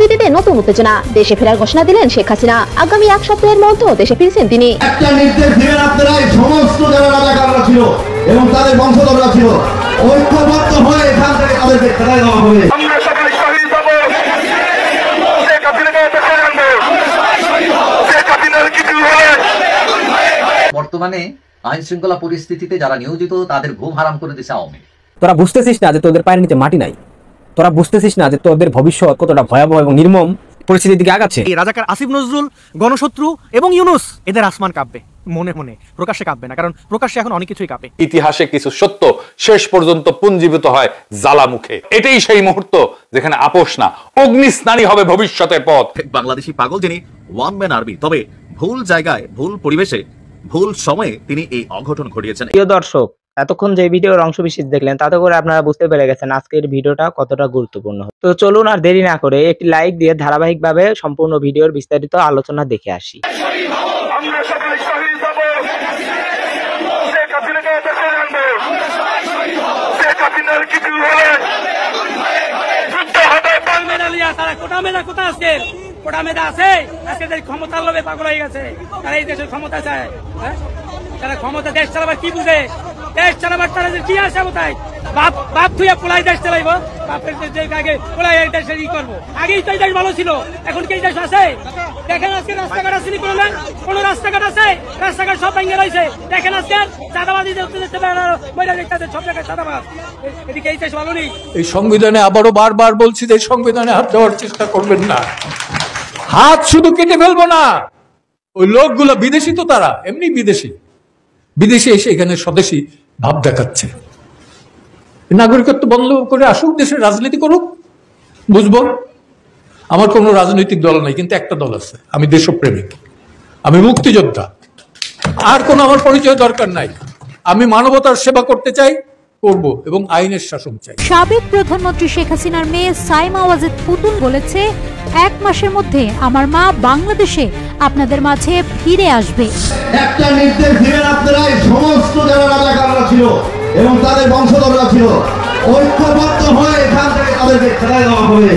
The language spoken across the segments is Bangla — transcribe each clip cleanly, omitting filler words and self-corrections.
রাজনীতিতে নতুন উত্তেজনা, দেশে ফেরার ঘোষণা দিলেন শেখ হাসিনা। আগামী এক সপ্তাহের মধ্যে দেশে ফিরছেন তিনি। একটা নির্দেশ দিবেন আপনারা, সমস্ত যারা রাজাকাররা ছিল এবং তাদের বংশধররা ছিল ঐক্যবদ্ধ হয়ে এখান থেকে তাদেরকে ফেরাই দেওয়া হবে। আমরা সকলে শহীদ হব, শেখ হাসিনাকে দেশে আনবো, শেখ হাসিনার কিছু হবে। বর্তমানে আইন শৃঙ্খলা পরিস্থিতিতে যারা নিয়োজিত তাদের ঘুম হারাম করে দিয়েছে আওয়ামী লীগ। তোরা বুঝতেছিস না যে তোদের পায়ের নিচে মাটি নাই? তোরা বুঝতেছিস না যে তোদের ভবিষ্যৎ কতটা ভয়াবহ এবং নির্মম পরিস্থিতির দিকে আগাচ্ছে? এই রাজাকার আসিফ নজরুল, গণশত্রু এবং ইউনুস, এদের আসমান কাঁপবে, মনে মনে, প্রকাশ্যে কাঁপবে না, কারণ প্রকাশ্যে এখন অনেক কিছুই কাঁপে। ইতিহাসে কিছু সত্য শেষ পর্যন্ত পুঞ্জীভূত হয় জ্বালামুখে। এটাই সেই মুহূর্ত যেখানে আপোষ না, অগ্নিস্নানী হবে ভবিষ্যতের পথ। বাংলাদেশি পাগল যিনি ওয়ান ম্যান আর্মি, তবে ভুল জায়গায়, ভুল পরিবেশে, ভুল সময়ে তিনি এই অঘটন ঘটিয়েছেন। প্রিয় দর্শক, এতক্ষণ যে ভিডিওর অংশ বিশেষ দেখলেন তাতে করে আপনারা বুঝতে পেরে গেছেন আজকের ভিডিওটা কতটা গুরুত্বপূর্ণ। তো চলুন আর দেরি না করে একটি লাইক দিয়ে ধারাবাহিকভাবে সম্পূর্ণ ভিডিওর বিস্তারিত আলোচনা দেখে আসি। আমরা সকলে শহীদ হব, শেখ হাসিনাকে দেশে আনবো, শেখ হাসিনার কিছু হবে। যুদ্ধ হবে। তারা কোটা মেধা কোথায় আছে? কোটা মেধা আছে? আজকে ক্ষমতার লোভে পাগল হয়ে গেছে, তারা এই দেশের ক্ষমতা চায়। তারা ক্ষমতা দেশ চালাবার কি বুঝে? দেশ চালাবার তারা কি আসে কোথায়? বাপ ধুয়ে পোলাই দেশ চালাইবো, বাপের আগে পোলাই দেশের ই করবো। আগেই তো এই দেশ ভালো ছিল, এখন কি এই দেশ আছে? দেখেন আজকে রাস্তাঘাট আসেনি করলেন, কোন রাস্তাঘাট আছে? রাস্তাঘাট সব ভেঙে রয়েছে। দেখেন আজকে চাঁদাবাজি সব জায়গায় চাঁদাবাজ। এদিকে এই দেশ ভালো নেই। এই সংবিধানে আবারও বারবার বলছি যে সংবিধানে হাত দেওয়ার চেষ্টা করবেন না। হাত শুধু কেটে ফেলবো না, ওই লোকগুলো বিদেশি, তো তারা এমনি বিদেশে এসে এখানে স্বদেশী ভাব দেখাচ্ছে। নাগরিকত্ব বন্ধ করে আসুক, দেশের রাজনীতি করুক, বুঝবো। আমার কোনো রাজনৈতিক দল নাই, কিন্তু একটা দল আছে, আমি দেশপ্রেমিক, আমি মুক্তিযোদ্ধা। আর কোনো আমার পরিচয় দরকার নাই। আমি মানবতার সেবা করতে চাই, করব, এবং আইনের শাসন চাই। সাবেক প্রধানমন্ত্রী শেখ হাসিনার মেয়ে সাইমা ওয়াজেদ পুতুল বলেছে, 1 মাসের মধ্যে আমার মা বাংলাদেশে আপনাদের মাঝে ফিরে আসবে। একটা নির্দেশ দিবেন আপনারা, সমস্ত যারা রাজাকাররা ছিল এবং তাদের বংশধররা ছিল ঐক্যবদ্ধ হয়ে এখান থেকে তাদেরকে ফেরাই দেওয়া হবে।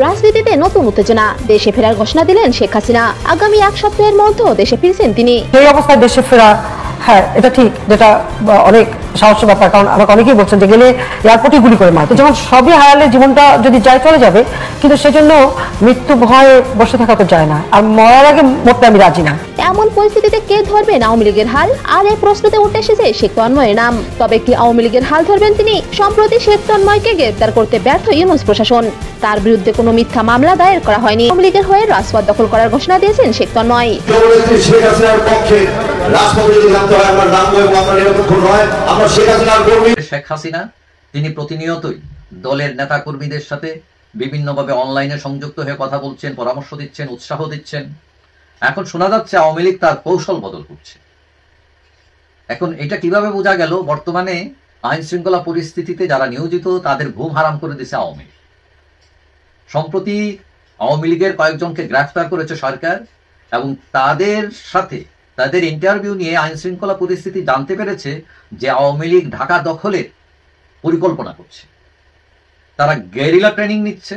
রাজনীতিতে নতুন উত্তেজনা, দেশে ফেরার ঘোষণা দিলেন শেখ হাসিনা। আগামী এক সপ্তাহের মধ্যে দেশে ফিরছেন তিনি। এই অবস্থায় দেশে ফেরা, হ্যাঁ এটা ঠিক, যেটা অনেক সাহসের ব্যাপার। কারণ আমাকে অনেকেই বলছেন যে গেলে এয়ারপোর্টে গুলি করে মারতে, যেমন সবই হারালে জীবনটা যদি যায় চলে যাবে, কিন্তু সেজন্য মৃত্যু ভয়ে বসে থাকা তো যায় না, আর মরার আগে মরতে আমি রাজি না। এমন পরিস্থিতিতে কে ধরবেন আওয়ামী লীগের হাল? আর এই প্রশ্নতে উঠে এসেছে শেখ তন্ময়ের নাম। তবে কি আওয়ামী লীগের হাল ধরবেন তিনি? সম্প্রতি শেখ তন্ময়কে গ্রেফতার করতে ব্যর্থ ইউনুস প্রশাসন। তার বিরুদ্ধে কোনো মিথ্যা মামলা দায়ের করা হয়নি। আওয়ামী লীগের হয়ে রাজপথ দখল করার ঘোষণা দিয়েছেন শেখ তন্ময়। শেখ হাসিনা তিনি প্রতিনিয়তই দলের নেতা কর্মীদের সাথে বিভিন্নভাবে অনলাইনে সংযুক্ত হয়ে কথা বলছেন, পরামর্শ দিচ্ছেন, উৎসাহ দিচ্ছেন। এখন শোনা যাচ্ছে আওয়ামী লীগ তার কৌশল বদল করছে। এখন এটা কিভাবে বোঝা গেল? বর্তমানে আইন শৃঙ্খলা পরিস্থিতিতে যারা নিয়োজিত তাদের ঘুম হারাম করে দিয়েছে আওয়ামী লীগ। সম্প্রতি আওয়ামী লীগের কয়েকজনকে গ্রেফতার করেছে সরকার, এবং তাদের সাথে তাদের ইন্টারভিউ নিয়ে আইন শৃঙ্খলা পরিস্থিতি জানতে পেরেছে যে আওয়ামী লীগ ঢাকা দখলের পরিকল্পনা করছে। তারা গেরিলা ট্রেনিং নিচ্ছে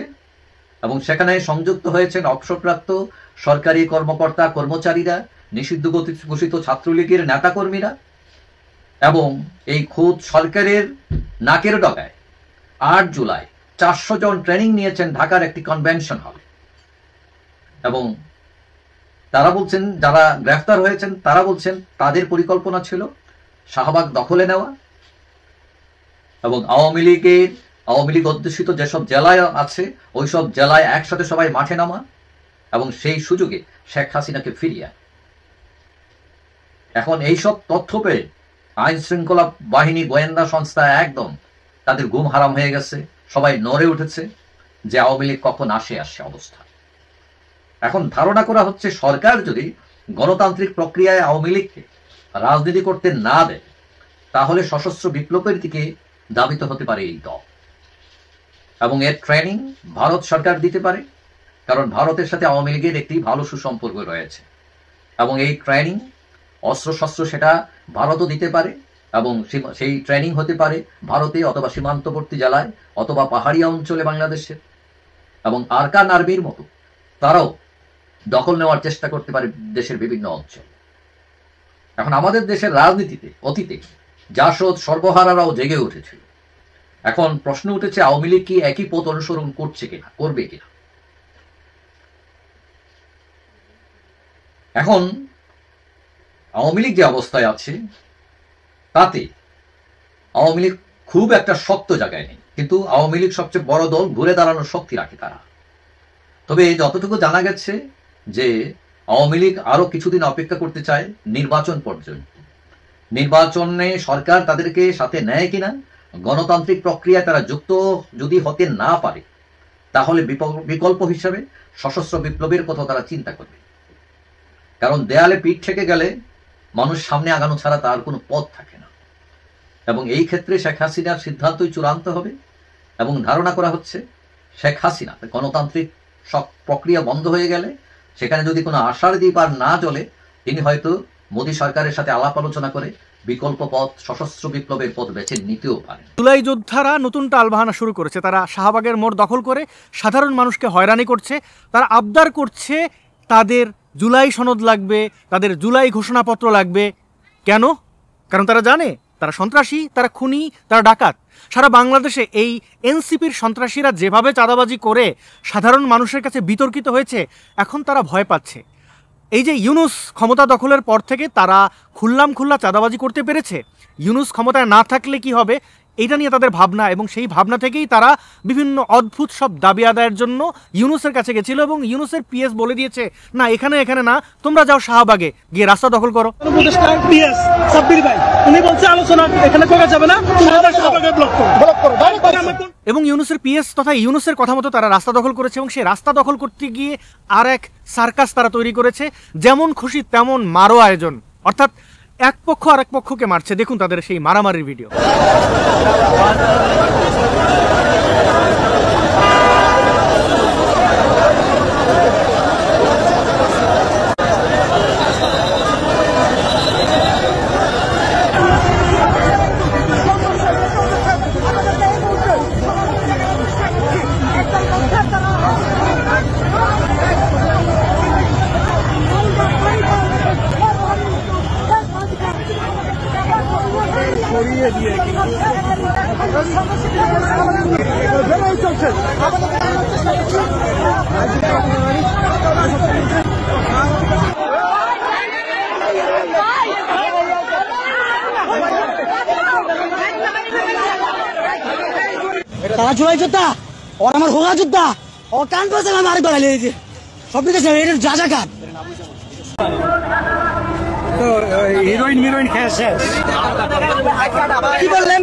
এবং সেখানে সংযুক্ত হয়েছেন অবসরপ্রাপ্ত সরকারি কর্মকর্তা কর্মচারীরা, নিষিদ্ধ ঘোষিত ছাত্রলীগের নেতাকর্মীরা, এবং এই খোদ সরকারের নাকের ডগায় 8 জুলাই 400 জন ট্রেনিং নিয়েছেন ঢাকার একটি কনভেনশন হলে। এবং তারা বলছেন, যারা গ্রেফতার হয়েছেন তারা বলছেন তাদের পরিকল্পনা ছিল শাহবাগ দখলে নেওয়া এবং আওয়ামী লীগ অধ্যুষিত যেসব জেলায় আছে ওই সব জেলায় একসাথে সবাই মাঠে নামা এবং সেই সুযোগে শেখ হাসিনাকে ফিরিয়ে। এখন এইসব তথ্য পেয়ে আইন শৃঙ্খলা বাহিনী, গোয়েন্দা সংস্থা একদম তাদের ঘুম হারাম হয়ে গেছে। সবাই নড়ে উঠেছে যে আওয়ামী লীগ কখন আসে অবস্থা। এখন ধারণা করা হচ্ছে সরকার যদি গণতান্ত্রিক প্রক্রিয়ায় আওয়ামী লীগকে রাজনীতি করতে না দেয়, তাহলে সশস্ত্র বিপ্লবের দিকে ধাবিত হতে পারে এই দল। এবং এর ট্রেনিং ভারত সরকার দিতে পারে, কারণ ভারতের সাথে আওয়ামী লীগের একটি ভালো সুসম্পর্ক রয়েছে। এবং এই ট্রেনিং, অস্ত্রশস্ত্র সেটা ভারতও দিতে পারে, এবং সেই ট্রেনিং হতে পারে ভারতে অথবা সীমান্তবর্তী জেলায় অথবা পাহাড়ি অঞ্চলে বাংলাদেশের। এবং আরকান আর্মির মতো তারাও দখল নেওয়ার চেষ্টা করতে পারে দেশের বিভিন্ন অঞ্চল। এখন আমাদের দেশের রাজনীতিতে অতীতে জাসদ সর্বহারারাও জেগে উঠেছিল। এখন প্রশ্ন উঠেছে আওয়ামী লীগ কি একই পথ অনুসরণ করছে কিনা, করবে কিনা। এখন আওয়ামী লীগ যে অবস্থায় আছে তাতে আওয়ামী লীগ খুব একটা শক্ত জায়গায় নেই, কিন্তু আওয়ামী লীগ সবচেয়ে বড় দল, ঘুরে দাঁড়ানোর শক্তি রাখে তারা। তবে যতটুকু জানা গেছে যে আওয়ামী লীগ আরো কিছুদিন অপেক্ষা করতে চায় নির্বাচন পর্যন্ত। নির্বাচনে সরকার তাদেরকে সাথে নেয় কিনা, গণতান্ত্রিক প্রক্রিয়ায় তারা যুক্ত যদি হতে না পারে তাহলে বিকল্প হিসাবে সশস্ত্র বিপ্লবের কথা তারা চিন্তা করবে। কারণ দেয়ালে পিঠ থেকে গেলে মানুষ সামনে আগানো ছাড়া তার কোনো পথ থাকে না। এবং এই ক্ষেত্রে শেখ হাসিনার সিদ্ধান্তই চূড়ান্ত হবে। এবং ধারণা করা হচ্ছে শেখ হাসিনা গণতান্ত্রিক সব প্রক্রিয়া বন্ধ হয়ে গেলে, সেখানে যদি কোনো আশার দ্বীপ আর না চলে, তিনি হয়তো মোদী সরকারের সাথে আলাপ আলোচনা করে বিকল্প পথ, সশস্ত্র বিপ্লবের পথ বেছে নিতেও পারেন। জুলাই যোদ্ধারা নতুন টালবাহানা শুরু করেছে। তারা শাহবাগের মোড় দখল করে সাধারণ মানুষকে হয়রানি করছে। তারা আবদার করছে তাদের জুলাই সনদ লাগবে, তাদের জুলাই ঘোষণাপত্র লাগবে। কেন? কারণ তারা জানে তারা সন্ত্রাসী, তারা খুনি, তারা ডাকাত। সারা বাংলাদেশে এই এনসিপির সন্ত্রাসীরা যেভাবে চাঁদাবাজি করে সাধারণ মানুষের কাছে বিতর্কিত হয়েছে, এখন তারা ভয় পাচ্ছে। এই যে ইউনূস ক্ষমতা দখলের পর থেকে তারা খুল্লা চাঁদাবাজি করতে পেরেছে। ইউনূস ক্ষমতায় না থাকলে কি হবে, এইটা নিয়ে তাদের ভাবনা, এবং সেই ভাবনা থেকেই তারা বিভিন্ন অদ্ভুত সব দাবি আদায়ের জন্য ইউনূসের কাছে গেছিল। এবং ইউনূসের পিএস বলে দিয়েছে, না এখানে না, তোমরা যাও শাহবাগে গিয়ে রাস্তা দখল করো। এবং ইউনূসের পিএস তথা ইউনূসের কথা মতো তারা রাস্তা দখল করেছে। এবং সেই রাস্তা দখল করতে গিয়ে আর এক সার্কাস তারা তৈরি করেছে। যেমন খুশি তেমন মারো আয়োজন, অর্থাৎ এক পক্ষ আর এক পক্ষকে মারছে। দেখুন তাদের সেই মারামারির ভিডিও। তারা জুলাই যোদ্ধা, ওর আমার হোগা যোদ্ধা, ও কান পাশে আমি আরেক বেড়া লেগেছে সব কিছু যা যা কান হিরোইন মিরোইন খেয়ে শেষ। কি বললেন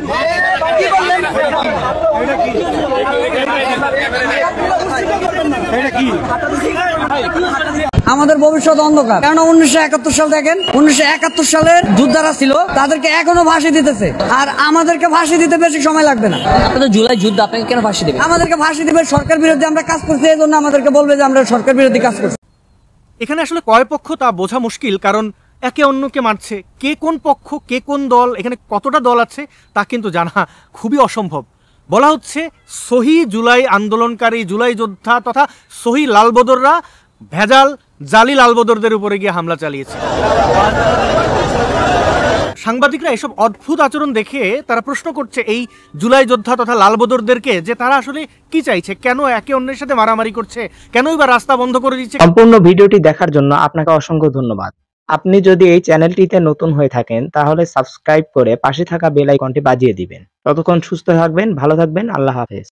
আমাদের ভবিষ্যৎ অন্ধকার। কারণ 1971 সাল দেখেন, 1971 সালের যোদ্ধারা ছিল, তাদেরকে এখনো ফাঁসি দিতেছে। আর আমাদেরকে ফাঁসি দিতে বেশি সময় লাগবে না। আপনাদের জুলাই যুদ্ধ, আপনাকে কেন ফাঁসি দেবে? আমাদেরকে ফাঁসি দিবে সরকার বিরোধী আমরা কাজ করছি, এই জন্য আমাদেরকে বলবে যে আমরা সরকার বিরোধী কাজ করছি। এখানে আসলে কয় পক্ষ তা বোঝা মুশকিল, কারণ একে অন্যকে মারছে। কে কোন পক্ষ, কে কোন দল, এখানে কতটা দল আছে তা কিন্তু জানা খুবই অসম্ভব। বলা হচ্ছে সহি জুলাই আন্দোলনকারী, জুলাই যোদ্ধা তথা সহি লালবদররা ভেজাল জালি লালবদরদের উপরে গিয়ে হামলা চালিয়েছে। সাংবাদিকরা এসব অদ্ভুত আচরণ দেখে তারা প্রশ্ন করছে এই জুলাই যোদ্ধা তথা লালবদরদেরকে যে তারা আসলে কি চাইছে, কেন একে অন্যের সাথে মারামারি করছে, কেনই বা রাস্তা বন্ধ করে দিচ্ছে। সম্পূর্ণ ভিডিওটি দেখার জন্য আপনাকে অসংখ্য ধন্যবাদ। আপনি যদি এই চ্যানেলটিতে নতুন হয়ে থাকেন তাহলে সাবস্ক্রাইব করে পাশে থাকা বেল আইকনটি বাজিয়ে দিবেন। ততক্ষণ সুস্থ থাকবেন, ভালো থাকবেন, আল্লাহ হাফেজ।